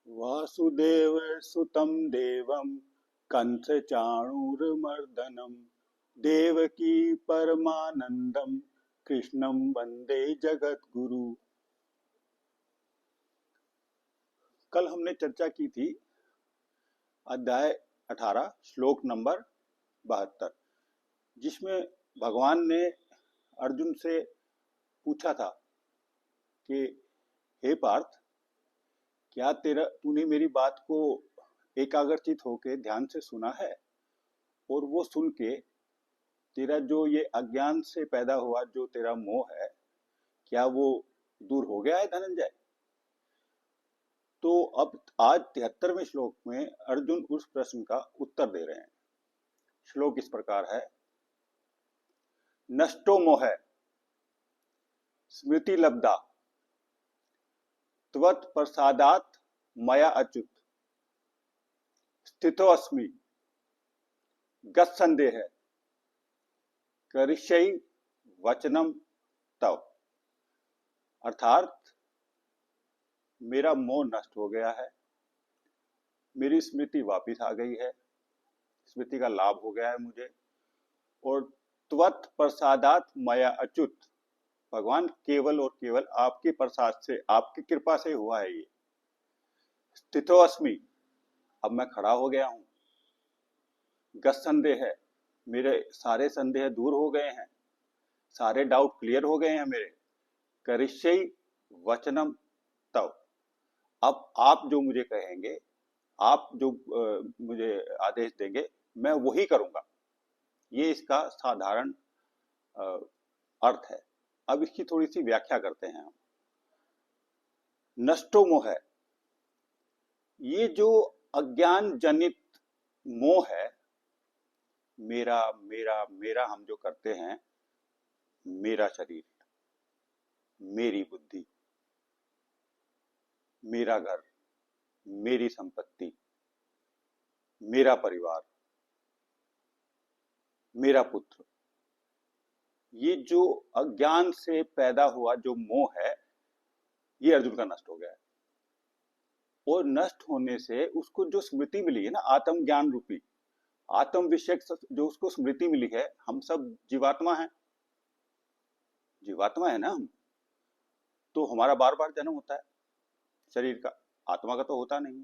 वासुदेव सुतं देवं कंस चाणूरमर्दनम देवकी परमानंदम कृष्णं वंदे जगद्गुरु। कल हमने चर्चा की थी अध्याय 18 श्लोक नंबर 72, जिसमें भगवान ने अर्जुन से पूछा था कि हे पार्थ, क्या तूने मेरी बात को एकाग्रचित होकर ध्यान से सुना है, और वो सुन के तेरा जो ये अज्ञान से पैदा हुआ जो तेरा मोह है, क्या वो दूर हो गया है धनंजय? तो अब आज 73वें श्लोक में अर्जुन उस प्रश्न का उत्तर दे रहे हैं। श्लोक इस प्रकार है। नष्टो मोह स्मृति लब्धा त्वत् प्रसादात् मया अच्युत स्थितो अस्मि गत्संदेह करिष्यै वचनम तव। अर्थात मेरा मोह नष्ट हो गया है, मेरी स्मृति वापिस आ गई है, स्मृति का लाभ हो गया है मुझे, और त्वत् प्रसादात् मया अच्युत, भगवान केवल और केवल आपके प्रसाद से, आपकी कृपा से हुआ है ये। स्थितो अस्मि, अब मैं खड़ा हो गया हूं। गत्संदेह, मेरे सारे संदेह दूर हो गए हैं, सारे डाउट क्लियर हो गए हैं मेरे। करिष्यै वचनम तव, अब आप जो मुझे कहेंगे, आप जो मुझे आदेश देंगे, मैं वही करूंगा। ये इसका साधारण अर्थ है। अब इसकी थोड़ी सी व्याख्या करते हैं हम। नष्टो मोह, ये जो अज्ञान जनित मोह है, मेरा मेरा मेरा हम जो करते हैं, मेरा शरीर, मेरी बुद्धि, मेरा घर, मेरी संपत्ति, मेरा परिवार, मेरा पुत्र, ये जो अज्ञान से पैदा हुआ जो मोह है, ये अर्जुन का नष्ट हो गया है। और नष्ट होने से उसको जो स्मृति मिली है ना, आत्म ज्ञान रूपी, आत्म विषयक जो उसको स्मृति मिली है, हम सब जीवात्मा हैं, जीवात्मा है ना हम, तो हमारा बार बार जन्म होता है शरीर का, आत्मा का तो होता नहीं।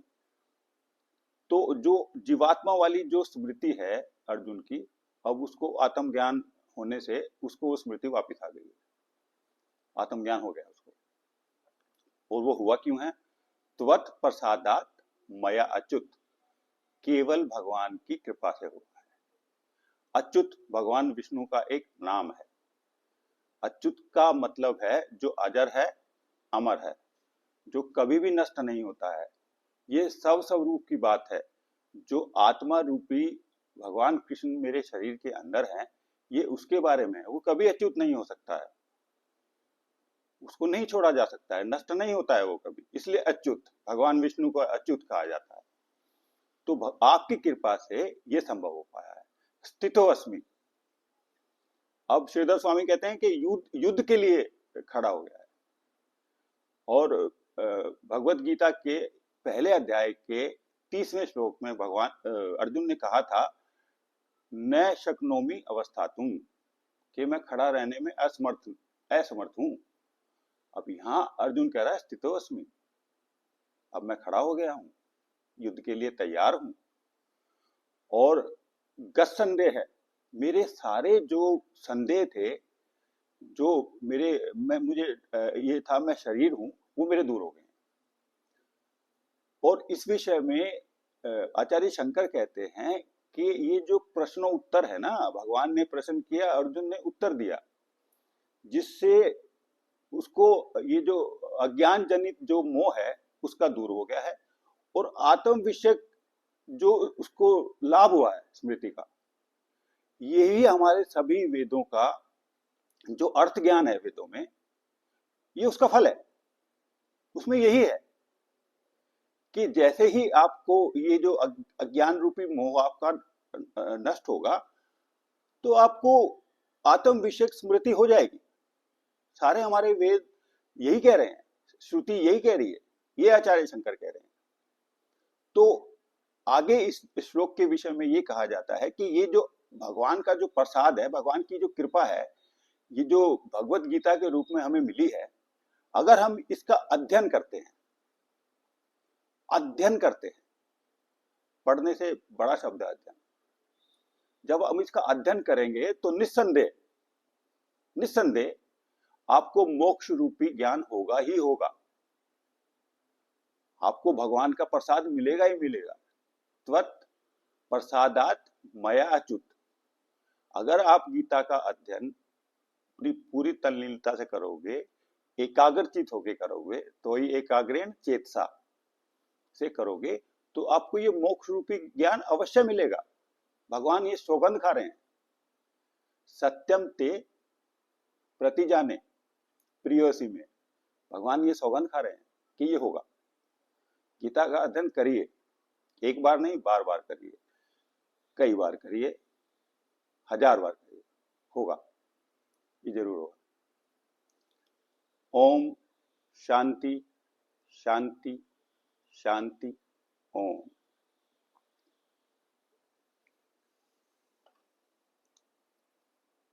तो जो जीवात्मा वाली जो स्मृति है अर्जुन की, अब उसको आत्म ज्ञान होने से उसको वो स्मृति वापस आ गई है, आत्म ज्ञान हो गया उसको। और वो हुआ क्यों है? त्वत् प्रसादात् मया अच्युत, केवल भगवान की कृपा से हुआ है। अच्युत भगवान विष्णु का एक नाम है। अच्युत का मतलब है जो अजर है, अमर है, जो कभी भी नष्ट नहीं होता है। ये सब रूप की बात है। जो आत्मा रूपी भगवान कृष्ण मेरे शरीर के अंदर हैं, ये उसके बारे में है। वो कभी अच्युत नहीं हो सकता है, उसको नहीं छोड़ा जा सकता है, नष्ट नहीं होता है वो कभी, इसलिए अच्युत, भगवान विष्णु को अच्युत कहा जाता है। तो आपकी कृपा से ये संभव हो पाया है। स्थितो अस्मि, अब श्रीधर स्वामी कहते हैं कि युद्ध के लिए खड़ा हो गया है। और भगवत गीता के पहले अध्याय के 30वें श्लोक में भगवान अर्जुन ने कहा था, न शक्नोमि अवस्थातुम, कि मैं खड़ा रहने में असमर्थ हूं। अब यहां अर्जुन कह रहा है स्थितो अस्मि, अब मैं खड़ा हो गया हूं, युद्ध के लिए तैयार हूं। और गत्संदेह है, मेरे सारे जो संदेह थे, जो मुझे ये था मैं शरीर हूं, वो मेरे दूर हो गए। और इस विषय में आचार्य शंकर कहते हैं कि ये जो प्रश्न उत्तर है ना, भगवान ने प्रश्न किया, अर्जुन ने उत्तर दिया, जिससे उसको ये जो अज्ञान जनित जो मोह है उसका दूर हो गया है, और आत्म विषयक जो उसको लाभ हुआ है स्मृति का, यही हमारे सभी वेदों का जो अर्थ ज्ञान है वेदों में, ये उसका फल है। उसमें यही है कि जैसे ही आपको ये जो अज्ञान रूपी मोह आपका नष्ट होगा, तो आपको आत्म विषयक स्मृति हो जाएगी। सारे हमारे वेद यही कह रहे हैं, श्रुति यही कह रही है, ये आचार्य शंकर कह रहे हैं। तो आगे इस श्लोक के विषय में ये कहा जाता है कि ये जो भगवान का जो प्रसाद है, भगवान की जो कृपा है, ये जो भगवत गीता के रूप में हमें मिली है, अगर हम इसका अध्ययन करते हैं, अध्ययन करते हैं, पढ़ने से बड़ा शब्द है अध्ययन, जब हम इसका अध्ययन करेंगे तो निस्संदेह निस्संदेह आपको मोक्ष रूपी ज्ञान होगा ही होगा, आपको भगवान का प्रसाद मिलेगा ही मिलेगा। त्वत् प्रसादात मया अच्युत। अगर आप गीता का अध्ययन पूरी पूरी तल्लीनता से करोगे, एकाग्रचित होके करोगे, तो ही एकाग्रेण चेतसा से करोगे, तो आपको ये मोक्ष रूपी ज्ञान अवश्य मिलेगा। भगवान ये सौगंध खा रहे हैं, सत्यम ते प्रतिजाने प्रियोसी में, भगवान ये सौगंध खा रहे हैं कि ये होगा। गीता का अध्ययन करिए, एक बार नहीं, बार बार करिए, कई बार करिए, 1000 बार करिए, होगा, ये जरूर होगा। ओम शांति शांति शांति। ओम।